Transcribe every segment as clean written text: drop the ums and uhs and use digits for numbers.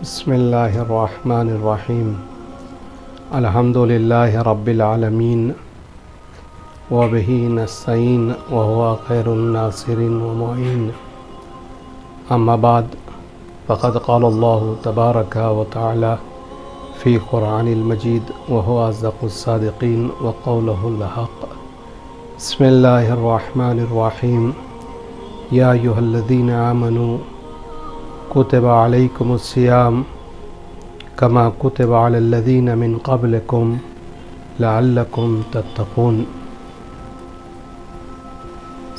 बिस्मिल्लाहिर्रहमानिर्रहीम अल्हम्दुलिल्लाहि रब्बिल आलमीन व बिही नस्तईन व हुवा खैरुन नासिरिन व मुईन अम्मा बाद फ़क़द क़ालल्लाहु तबारक व तआला फ़ी क़ुरआनिल मजीद व हुवा अस्दक़ुस सादिक़ीन व क़ौलुहुल हक़। बिस्मिल्लाहिर्रहमानिर्रहीम या अय्युहल्लज़ीना आमनू कुतिबा अलैकुमुस्सियाम कमा कुतिबा अलल्लज़ीना मिन क़ब्लिकुम लअल्लकुम तत्तक़ून।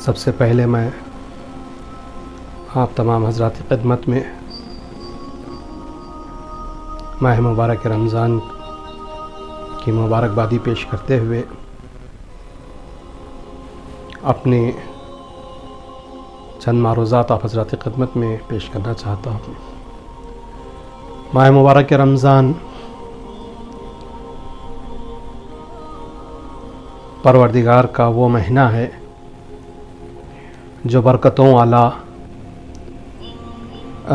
सबसे पहले मैं आप तमाम हज़रात की खिदमत में माह मुबारक रमज़ान की मुबारकबादी पेश करते हुए अपने चंद मारूज़ात आप हज़रात की खिदमत में पेश करना चाहता हूँ। माह मुबारक रमज़ान परवरदिगार का वो महीना है जो बरकतों वाला,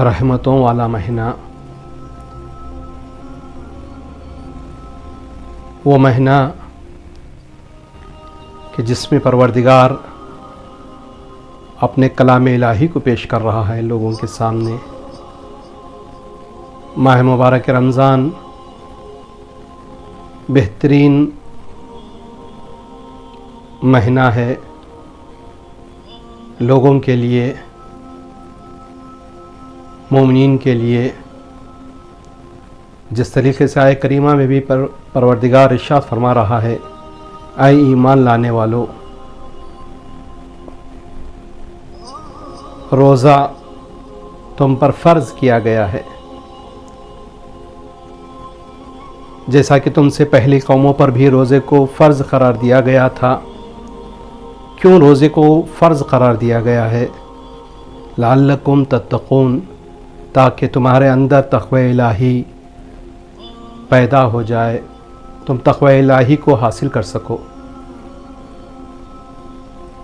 रहमतों वाला महीना, वो महीना कि जिसमें परवरदिगार अपने कलाम इलाही को पेश कर रहा है लोगों के सामने। माह मुबारक रमज़ान बेहतरीन महीना है लोगों के लिए, मोमिनीन के लिए। जिस तरीके से आय करीमा में भी परवरदिगार इरशाद फरमा रहा है, ऐ ईमान लाने वालों, रोज़ा तुम पर फ़र्ज़ किया गया है जैसा कि तुमसे पहली कौमों पर भी रोज़े को फ़र्ज़ करार दिया गया था। क्यों रोज़े को फ़र्ज़ करार दिया गया है? लअल्लकुम तत्तक़ून, ताकि तुम्हारे अंदर तक़वा इलाही पैदा हो जाए, तुम तक़वा इलाही को हासिल कर सको।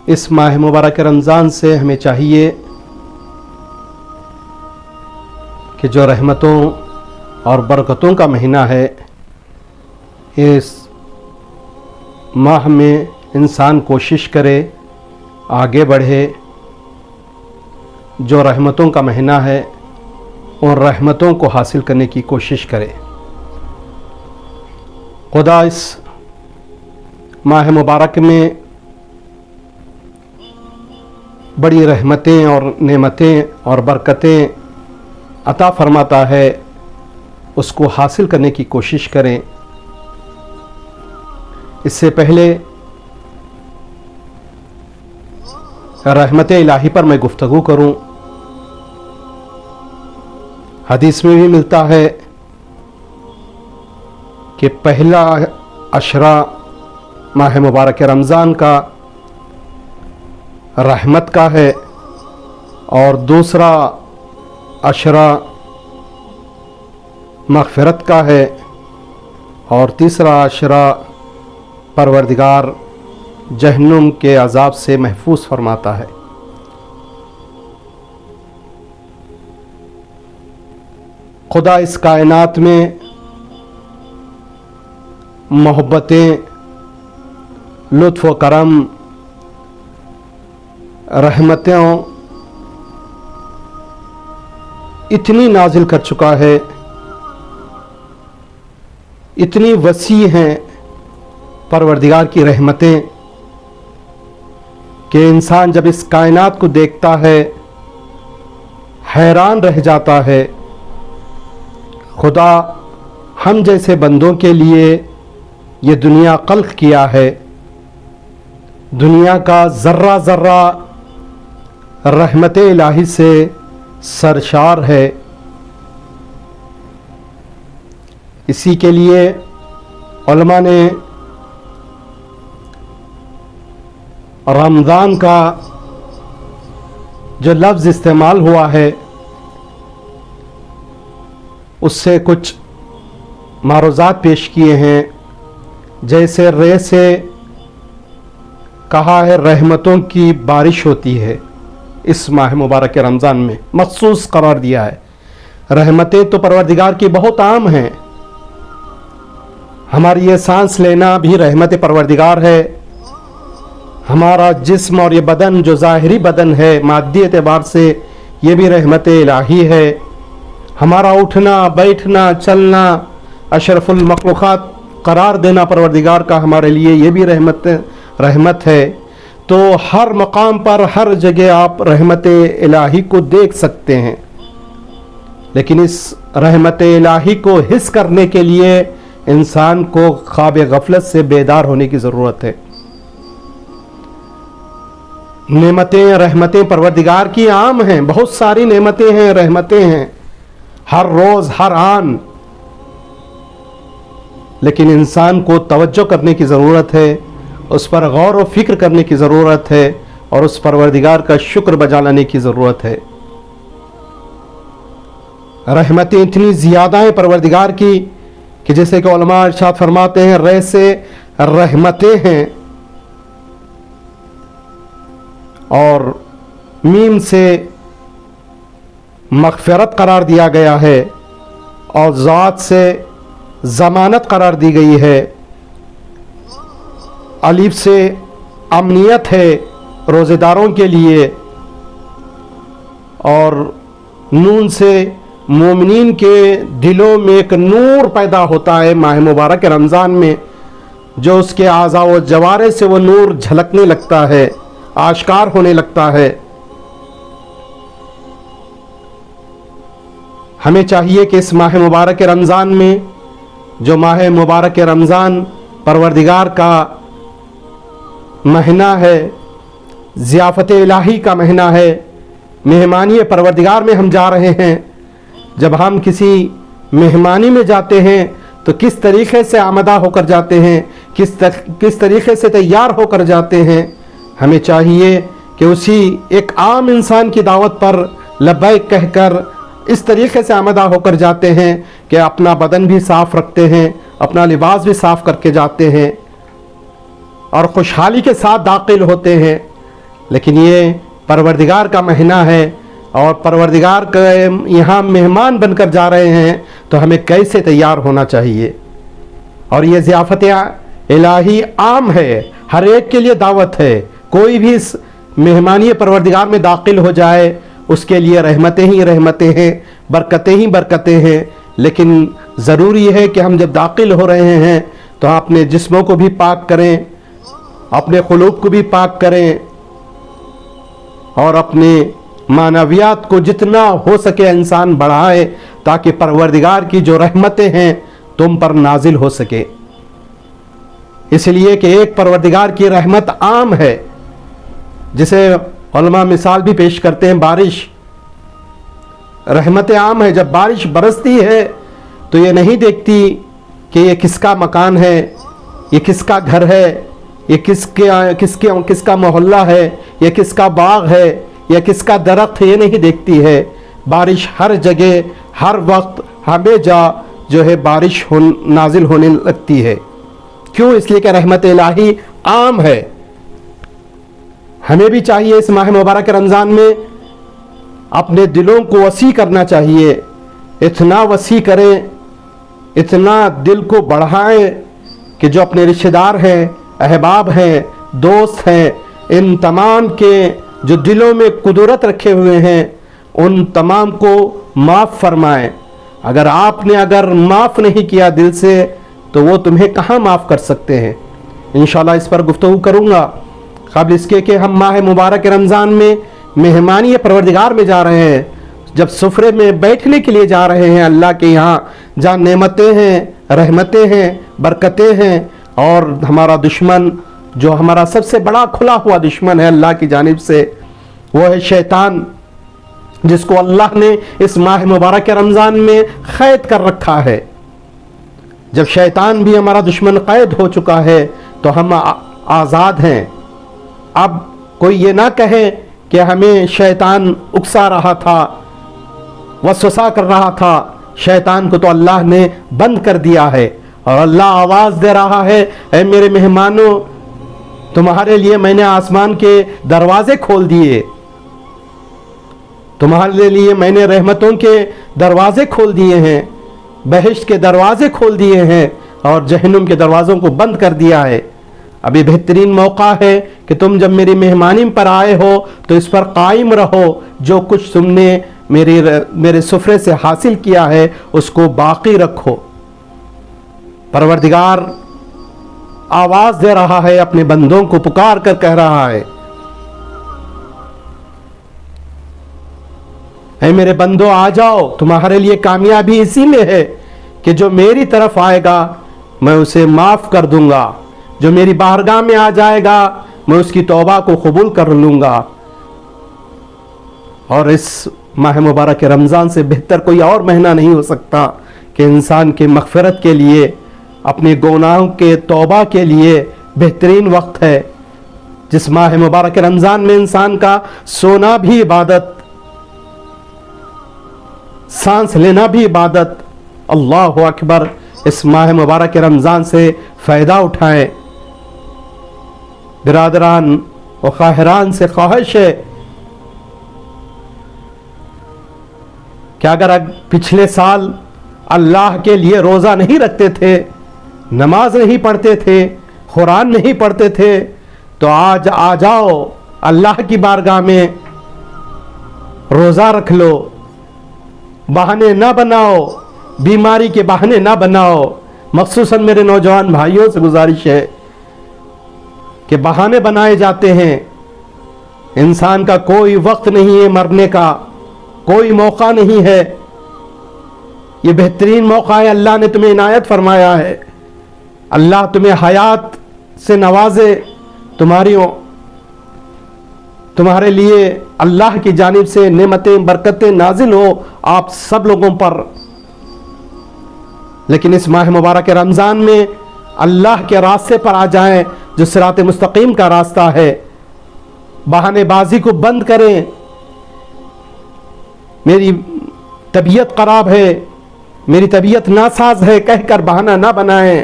इस माह मुबारक रमज़ान से हमें चाहिए कि जो रहमतों और बरकतों का महीना है, इस माह में इंसान कोशिश करे, आगे बढ़े। जो रहमतों का महीना है उन रहमतों को हासिल करने की कोशिश करे। खुदा इस माह मुबारक में बड़ी रहमतें और नेमतें और बरकतें अता फरमाता है, उसको हासिल करने की कोशिश करें। इससे पहले रहमत इलाही पर मैं गुफ्तगू करूं। हदीस में भी मिलता है कि पहला अशरा माह मुबारक रमज़ान का रहमत का है और दूसरा अशरा मग़फ़िरत का है और तीसरा अशरा परवरदिगार जहन्नुम के अज़ाब से महफूज फरमाता है। खुदा इस कायनात में मोहब्बतें, लुत्फ़ व करम, रहमतें इतनी नाजिल कर चुका है, इतनी वसी हैं परवरदिगार की रहमतें कि इंसान जब इस कायनात को देखता है हैरान रह जाता है। खुदा हम जैसे बंदों के लिए ये दुनिया खल्क़ किया है, दुनिया का ज़र्रा ज़र्रा रहमत इलाही से सरशार है। इसी के लिए उलमा ने रमज़ान का जो लफ्ज़ इस्तेमाल हुआ है उससे कुछ मारूज़ात पेश किए हैं। जैसे रे से कहा है रहमतों की बारिश होती है, इस माह मुबारक रमज़ान में मखसूस करार दिया है। रहमतें तो परवरदिगार की बहुत आम हैं। हमारी ये सांस लेना भी रहमत परवरदिगार है। हमारा जिस्म और ये बदन जो ज़ाहिरी बदन है मादी एतबार से, ये भी रहमत इलाही है। हमारा उठना बैठना चलना, अशरफुल मखलूक़ात करार देना परवरदिगार का हमारे लिए, ये भी रहमत है। तो हर मकाम पर हर जगह आप रहमत इलाही को देख सकते हैं, लेकिन इस रहमत इलाही को हिस्स करने के लिए इंसान को ख्वाब गफलत से बेदार होने की ज़रूरत है। नेमतें रहमतें परवरदिगार की आम हैं, बहुत सारी नेमतें हैं, रहमतें हैं हर रोज़ हर आन, लेकिन इंसान को तवज्जो करने की ज़रूरत है, उस पर गौर व फिक्र करने की ज़रूरत है और उस परवरदिगार का शुक्र बजा लाने की ज़रूरत है। रहमतें इतनी ज़्यादा हैं परवरदिगार की कि जैसे कि उलमा इरशाद फरमाते हैं, रे से रहमतें हैं और मीम से मग़फ़िरत करार दिया गया है और ज़ात से ज़मानत करार दी गई है। अलीफ से अमनियत है रोज़ेदारों के लिए और नून से मोमिनीन के दिलों में एक नूर पैदा होता है माह मुबारक रमज़ान में, जो उसके आज़ा व जवारे से वो नूर झलकने लगता है, आश्कार होने लगता है। हमें चाहिए कि इस माह मुबारक रमज़ान में, जो माह मुबारक रमज़ान परवरदिगार का महीना है, ज़ियाफ़त इलाही का महीना है, मेहमानी परवरदिगार में हम जा रहे हैं। जब हम किसी मेहमानी में जाते हैं तो किस तरीक़े से आमदा होकर जाते हैं, किस तरीक़े से तैयार होकर जाते हैं। हमें चाहिए कि उसी एक आम इंसान की दावत पर लब्बैक कहकर इस तरीक़े से आमदा होकर जाते हैं कि अपना बदन भी साफ़ रखते हैं, अपना लिबास भी साफ़ करके जाते हैं और खुशहाली के साथ दाखिल होते हैं। लेकिन ये परवरदिगार का महीना है और परवरदिगार के यहाँ मेहमान बनकर जा रहे हैं, तो हमें कैसे तैयार होना चाहिए। और ये ज़ियाफ़त इलाही आम है, हर एक के लिए दावत है। कोई भी इस मेहमानी परवरदिगार में दाखिल हो जाए, उसके लिए रहमतें ही रहमतें हैं, बरकतें ही बरकतें हैं। लेकिन ज़रूरी है कि हम जब दाखिल हो रहे हैं तो अपने जिस्मों को भी पाक करें, अपने क़ुलूब को भी पाक करें और अपने मानवियात को जितना हो सके इंसान बढ़ाए, ताकि परवरदिगार की जो रहमतें हैं तुम पर नाजिल हो सके। इसलिए कि एक परवरदिगार की रहमत आम है, जिसे उलमा मिसाल भी पेश करते हैं, बारिश रहमत आम है। जब बारिश बरसती है तो ये नहीं देखती कि ये किसका मकान है, ये किसका घर है, ये किसका मोहल्ला है, ये किसका बाग है, या किसका दरख्त है, ये नहीं देखती है। बारिश हर जगह हर वक्त हमेशा जो है बारिश नाजिल होने लगती है। क्यों? इसलिए कि रहमत इलाही आम है। हमें भी चाहिए इस माह मुबारक रमज़ान में अपने दिलों को वसी करना चाहिए। इतना वसी करें, इतना दिल को बढ़ाएं कि जो अपने रिश्तेदार हैं, अहबाब हैं, दोस्त हैं, इन तमाम के जो दिलों में कुदरत रखे हुए हैं, उन तमाम को माफ़ फरमाएं। अगर माफ़ नहीं किया दिल से, तो वो तुम्हें कहाँ माफ़ कर सकते हैं। इंशाअल्लाह इस पर गुफ्तगू करूँगा। क़ब्ल इसके कि हम माह मुबारक रमज़ान में मेहमानी परवरदिगार में जा रहे हैं, जब सुफ़रे में बैठने के लिए जा रहे हैं अल्लाह के यहाँ, जहाँ नेमतें हैं, रहमतें हैं, बरकतें हैं, और हमारा दुश्मन जो हमारा सबसे बड़ा खुला हुआ दुश्मन है अल्लाह की जानिब से, वो है शैतान, जिसको अल्लाह ने इस माह मुबारक रमज़ान में क़ैद कर रखा है। जब शैतान भी हमारा दुश्मन क़ैद हो चुका है तो हम आज़ाद हैं। अब कोई ये ना कहे कि हमें शैतान उकसा रहा था, वसवसा कर रहा था। शैतान को तो अल्लाह ने बंद कर दिया है और अल्लाह आवाज़ दे रहा है, ऐ मेरे मेहमानों, तुम्हारे लिए मैंने आसमान के दरवाजे खोल दिए। तुम्हारे लिए मैंने रहमतों के दरवाजे खोल दिए हैं, बहिश्त के दरवाजे खोल दिए हैं और जहन्नुम के दरवाज़ों को बंद कर दिया है। अभी बेहतरीन मौका है कि तुम जब मेरी मेहमानी पर आए हो तो इस पर कायम रहो। जो कुछ तुमने मेरे सुफ्रे से हासिल किया है उसको बाकी रखो। परवरदिगार आवाज़ दे रहा है, अपने बंदों को पुकार कर कह रहा है, ऐ मेरे बंदो आ जाओ, तुम्हारे लिए कामयाबी इसी में है कि जो मेरी तरफ आएगा मैं उसे माफ़ कर दूंगा, जो मेरी बारगाह में आ जाएगा मैं उसकी तौबा को कबूल कर लूँगा। और इस माह मुबारक रमज़ान से बेहतर कोई और महीना नहीं हो सकता कि इंसान के मग़फ़िरत के लिए, अपने गुनाहों के तौबा के लिए बेहतरीन वक्त है। जिस माह मुबारक रमज़ान में इंसान का सोना भी इबादत, सांस लेना भी इबादत। अल्लाह अकबर। इस माह मुबारक रमज़ान से फ़ायदा उठाएं। बिरादरान व ख़ाहिरान से ख्वाहिश है कि अगर पिछले साल अल्लाह के लिए रोज़ा नहीं रखते थे, नमाज नहीं पढ़ते थे, कुरान नहीं पढ़ते थे, तो आज आ जाओ अल्लाह की बारगाह में, रोज़ा रख लो। बहाने ना बनाओ, बीमारी के बहाने ना बनाओ। मखसूसन मेरे नौजवान भाइयों से गुजारिश है कि बहाने बनाए जाते हैं। इंसान का कोई वक्त नहीं है मरने का, कोई मौका नहीं है। ये बेहतरीन मौका है, अल्लाह ने तुम्हें इनायत फरमाया है। अल्लाह तुम्हें हयात से नवाजे, तुम्हारे लिए अल्लाह की जानिब से नेमतें बरकतें नाजिल हो आप सब लोगों पर। लेकिन इस माह मुबारक रमज़ान में अल्लाह के रास्ते पर आ जाएं, जो सिरात मुस्तकीम का रास्ता है। बहानेबाजी को बंद करें। मेरी तबीयत ख़राब है, मेरी तबीयत नासाज है कहकर बहाना ना बनाएं।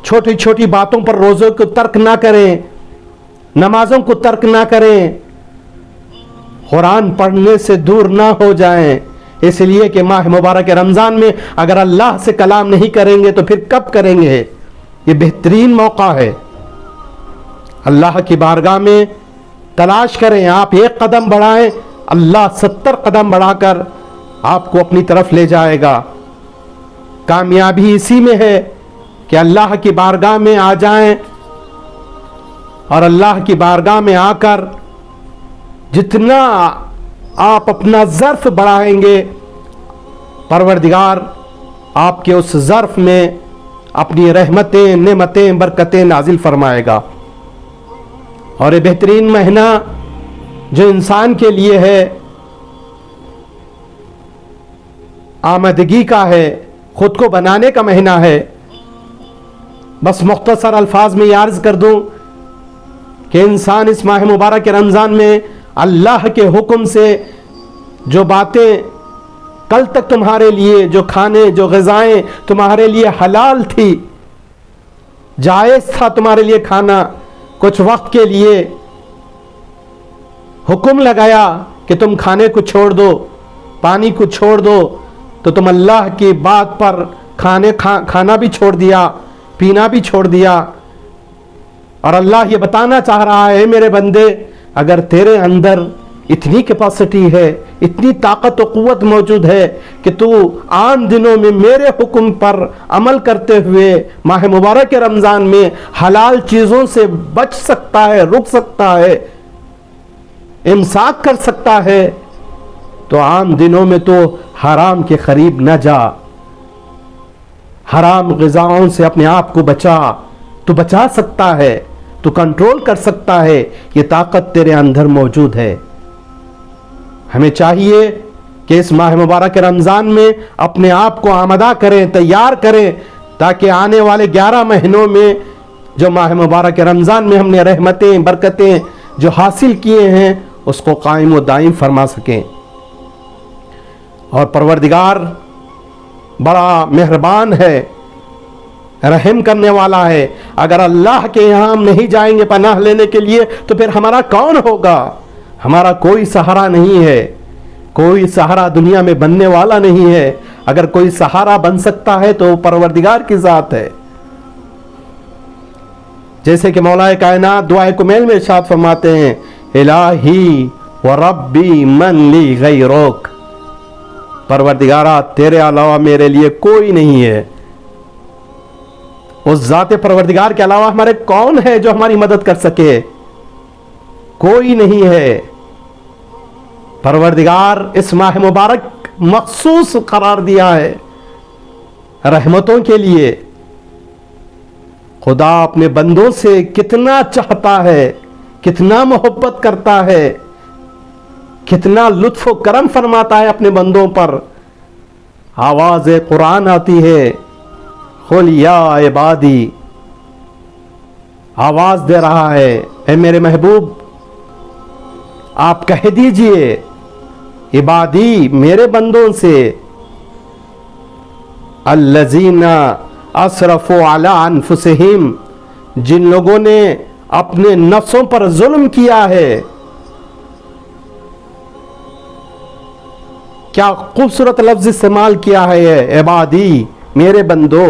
छोटी छोटी बातों पर रोज़ों को तर्क ना करें, नमाजों को तर्क ना करें, कुरान पढ़ने से दूर ना हो जाएं। इसलिए कि माह मुबारक रमज़ान में अगर अल्लाह से कलाम नहीं करेंगे तो फिर कब करेंगे? ये बेहतरीन मौका है। अल्लाह की बारगाह में तलाश करें। आप एक कदम बढ़ाएं, अल्लाह 70 कदम बढ़ाकर आपको अपनी तरफ ले जाएगा। कामयाबी इसी में है कि अल्लाह की बारगाह में आ जाएं और अल्लाह की बारगाह में आकर जितना आप अपना ज़र्फ़ बढ़ाएंगे, परवरदिगार आपके उस ज़र्फ़ में अपनी रहमतें, नेमतें, बरकतें नाजिल फरमाएगा। और ये बेहतरीन महीना जो इंसान के लिए है, आमदगी का है, ख़ुद को बनाने का महीना है। बस मुख्तसर अल्फाज में अर्ज़ कर दूं कि इंसान इस माह मुबारक रमज़ान में अल्लाह के हुक्म से जो बातें कल तक तुम्हारे लिए, जो खाने, जो ग़िज़ाएँ तुम्हारे लिए हलाल थी, जायज़ था तुम्हारे लिए खाना, कुछ वक्त के लिए हुक्म लगाया कि तुम खाने को छोड़ दो, पानी को छोड़ दो, तो तुम अल्लाह की बात पर खाना भी छोड़ दिया, पीना भी छोड़ दिया। और अल्लाह ये बताना चाह रहा है, मेरे बंदे, अगर तेरे अंदर इतनी कैपेसिटी है, इतनी ताकत और क़ुव्वत मौजूद है कि तू आम दिनों में मेरे हुक्म पर अमल करते हुए माह मुबारक रमज़ान में हलाल चीज़ों से बच सकता है, रुक सकता है, इमसाक कर सकता है, तो आम दिनों में तो हराम के करीब न जा। हराम ग़िज़ाओं से अपने आप को बचा। तू बचा सकता है, तू कंट्रोल कर सकता है, ये ताकत तेरे अंदर मौजूद है। हमें चाहिए कि इस माह मुबारक रमज़ान में अपने आप को आमदा करें, तैयार करें, ताकि आने वाले 11 महीनों में जो माह मुबारक रमज़ान में हमने रहमतें, बरकतें जो हासिल किए हैं उसको कायम व दायम फरमा सकें। और परवरदिगार बड़ा मेहरबान है, रहम करने वाला है। अगर अल्लाह के यहाँ हम नहीं जाएंगे पनाह लेने के लिए तो फिर हमारा कौन होगा? हमारा कोई सहारा नहीं है, कोई सहारा दुनिया में बनने वाला नहीं है। अगर कोई सहारा बन सकता है तो परवरदिगार की जात है। जैसे कि मौलाए कायनात दुआए कुमैल में इरशाद फरमाते हैं, इलाही व रब्बी मन ली गैरुक, परवरदिगारा तेरे अलावा मेरे लिए कोई नहीं है। उस जाते परवरदिगार के अलावा हमारे कौन है जो हमारी मदद कर सके? कोई नहीं है। परवरदिगार इस माह मुबारक मखसूस करार दिया है रहमतों के लिए। खुदा अपने बंदों से कितना चाहता है, कितना मोहब्बत करता है, कितना लुत्फ व करम फरमाता है अपने बंदों पर। आवाज कुरान आती है, खुल या इबादी, आवाज दे रहा है, ए मेरे महबूब आप कह दीजिए इबादी मेरे बंदों से, अल्लज़ीना असरफ़ू अला अनफुसिहिम, जिन लोगों ने अपने नफ्सों पर जुल्म किया है। क्या खूबसूरत लफ्ज इस्तेमाल किया है ये, इबादी मेरे बंदो।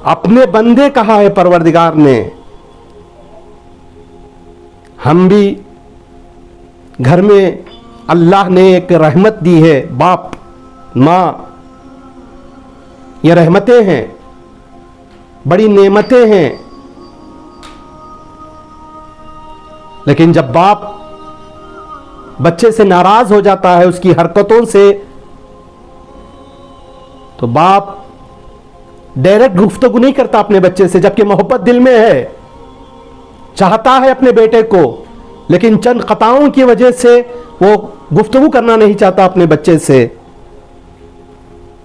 अपने बंदे कहा है परवरदिगार ने। हम भी घर में अल्लाह ने एक रहमत दी है, बाप माँ, ये रहमतें हैं, बड़ी नेमतें हैं। लेकिन जब बाप बच्चे से नाराज हो जाता है उसकी हरकतों से, तो बाप डायरेक्ट गुफ्तगू नहीं करता अपने बच्चे से, जबकि मोहब्बत दिल में है, चाहता है अपने बेटे को, लेकिन चंद खताओं की वजह से वो गुफ्तगू करना नहीं चाहता अपने बच्चे से।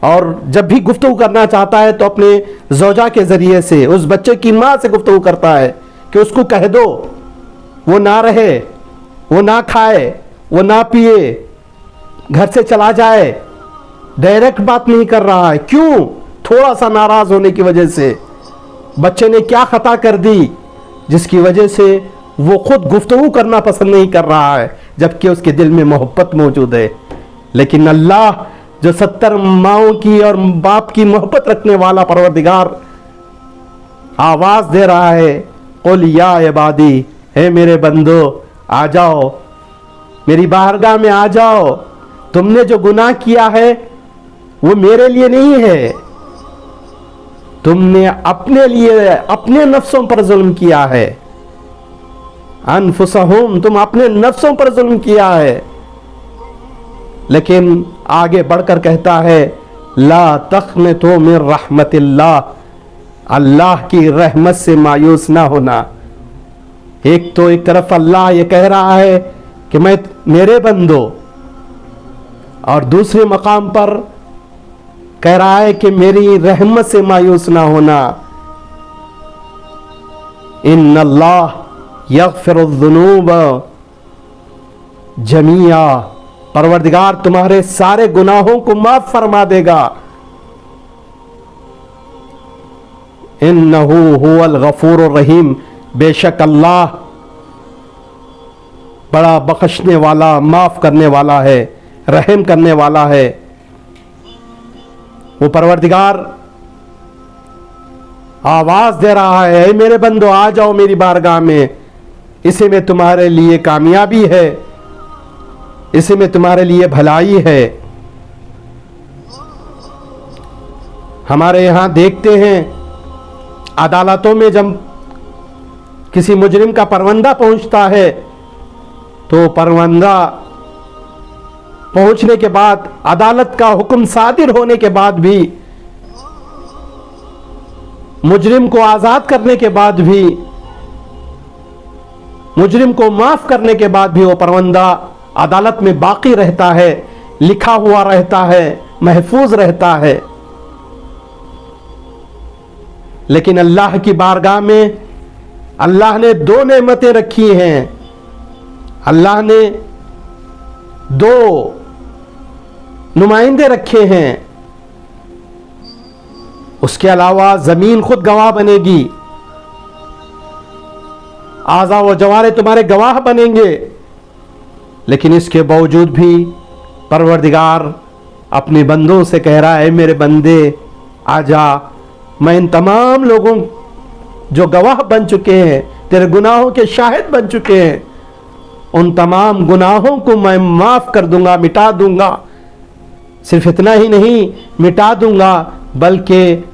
और जब भी गुफ्तगू करना चाहता है तो अपने ज़ौजा के जरिए से उस बच्चे की माँ से गुफ्तगू करता है कि उसको कह दो वो ना रहे, वो ना खाए, वो ना पिए, घर से चला जाए। डायरेक्ट बात नहीं कर रहा है। क्यों? थोड़ा सा नाराज होने की वजह से। बच्चे ने क्या खता कर दी जिसकी वजह से वो खुद गुफ्तगू करना पसंद नहीं कर रहा है, जबकि उसके दिल में मोहब्बत मौजूद है। लेकिन अल्लाह जो 70 माओं की और बाप की मोहब्बत रखने वाला परवरदिगार आवाज दे रहा है, कुल या इबादी, हे मेरे बंदो आ जाओ, मेरी बारगाह में आ जाओ। तुमने जो गुनाह किया है वो मेरे लिए नहीं है, तुमने अपने लिए अपने नफ्सों पर जुल्म किया है। अनफुसहुम, तुम अपने नफ्सों पर जुल्म किया है। लेकिन आगे बढ़कर कहता है, ला तक़नतू मिन रहमतिल्लाह, अल्लाह की रहमत से मायूस ना होना। एक तरफ अल्लाह ये कह रहा है कि मैं मेरे बंदो, और दूसरे मकाम पर कह रहा है कि मेरी रहमत से मायूस ना होना। इन्नल्लाह यग़फ़िरुज़्ज़ुनूब जमीआ, परवरदिगार तुम्हारे सारे गुनाहों को माफ फरमा देगा। इन्नहु हुवल गफूरुर रहीम, बेशक अल्लाह बड़ा बख्शने वाला, माफ करने वाला है, रहम करने वाला है। वो परवरदिगार आवाज दे रहा है, मेरे बंदो आ जाओ मेरी बारगाह में, इसी में तुम्हारे लिए कामयाबी है, इसी में तुम्हारे लिए भलाई है। हमारे यहां देखते हैं अदालतों में जब किसी मुजरिम का परवंदा पहुंचता है तो परवंदा पहुंचने के बाद, अदालत का हुक्म सादिर होने के बाद भी, मुजरिम को आजाद करने के बाद भी, मुजरिम को माफ करने के बाद भी वो परवंदा अदालत में बाकी रहता है, लिखा हुआ रहता है, महफूज रहता है। लेकिन अल्लाह की बारगाह में अल्लाह ने दो नेमतें रखी हैं। अल्लाह ने दो नुमाइंदे रखे हैं। उसके अलावा जमीन खुद गवाह बनेगी, आज़ा व जवारे तुम्हारे गवाह बनेंगे। लेकिन इसके बावजूद भी परवरदिगार अपने बंदों से कह रहा है, मेरे बंदे आजा, मैं इन तमाम लोगों जो गवाह बन चुके हैं, तेरे गुनाहों के शाहिद बन चुके हैं, उन तमाम गुनाहों को मैं माफ कर दूंगा, मिटा दूंगा। सिर्फ इतना ही नहीं, मिटा दूंगा, बल्कि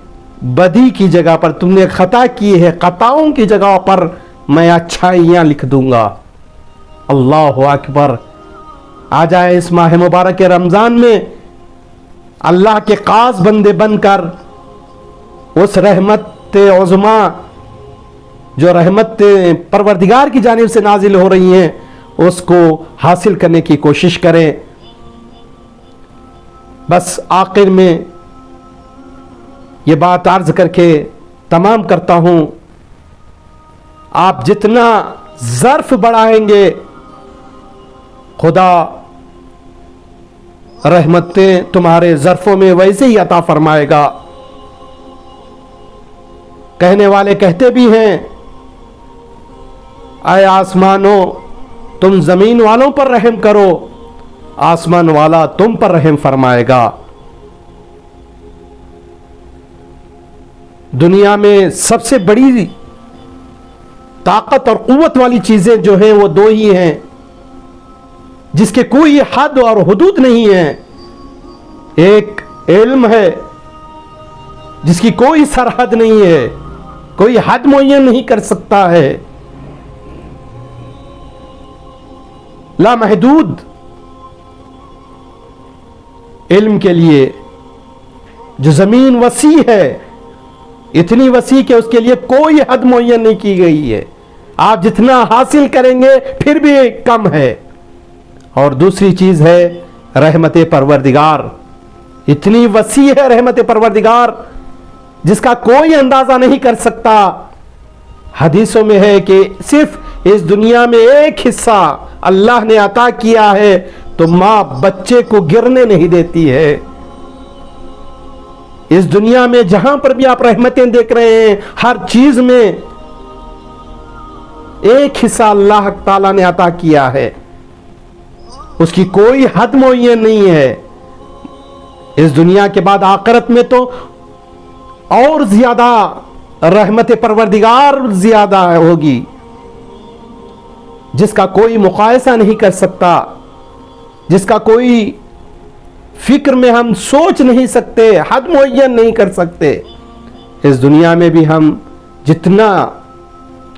बदी की जगह पर तुमने खता की है, खताओं की जगह पर मैं अच्छाइयां लिख दूंगा। अल्लाह अकबर। आ जाए इस माह मुबारक के रमजान में अल्लाह के खास बंदे बनकर उस रहमत उज़मा जो रहमत परवरदिगार की जानिब से नाजिल हो रही हैं, उसको हासिल करने की कोशिश करें। बस आखिर में ये बात अर्ज करके तमाम करता हूं, आप जितना ज़र्फ बढ़ाएंगे, खुदा रहमतें तुम्हारे ज़र्फों में वैसे ही अता फरमाएगा। कहने वाले कहते भी हैं, आए आसमानों तुम ज़मीन वालों पर रहम करो, आसमान वाला तुम पर रहम फरमाएगा। दुनिया में सबसे बड़ी ताकत और कुव्वत वाली चीजें जो हैं वो दो ही हैं, जिसके कोई हद और हुदूद नहीं है। एक इल्म है जिसकी कोई सरहद नहीं है, कोई हद मुअय्यन नहीं कर सकता है, लामहदूद इल्म के लिए। जो जमीन वसी है, इतनी वसी कि उसके लिए कोई हद मुअय्यन नहीं की गई है, आप जितना हासिल करेंगे फिर भी कम है। और दूसरी चीज है रहमत परवरदिगार, इतनी वसी है रहमत परवरदिगार जिसका कोई अंदाजा नहीं कर सकता। हदीसों में है कि सिर्फ इस दुनिया में एक हिस्सा अल्लाह ने अता किया है तो मां बच्चे को गिरने नहीं देती है। इस दुनिया में जहां पर भी आप रहमतें देख रहे हैं, हर चीज में एक हिस्सा अल्लाह ताला ने अता किया है, उसकी कोई हद मुअय्यन नहीं है। इस दुनिया के बाद आखिरत में तो और ज्यादा रहमत परवरदिगार ज्यादा होगी, जिसका कोई मुकायसा नहीं कर सकता, जिसका कोई फिक्र में हम सोच नहीं सकते, हद मुअय्यन नहीं कर सकते। इस दुनिया में भी हम जितना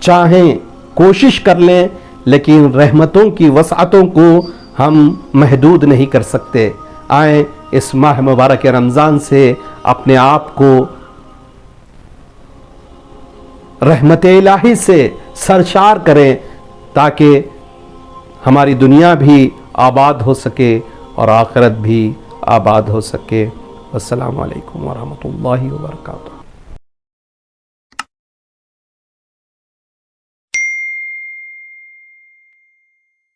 चाहें कोशिश कर लें, लेकिन रहमतों की वसाअतों को हम महदूद नहीं कर सकते। आए इस माह मुबारक रमज़ान से अपने आप को रहमत इलाही से सरशार करें, ताकि हमारी दुनिया भी आबाद हो सके और आखिरत भी आबाद हो सके। अस्सलामु अलैकुम वरहमतुल्लाहि वबरकातुहू।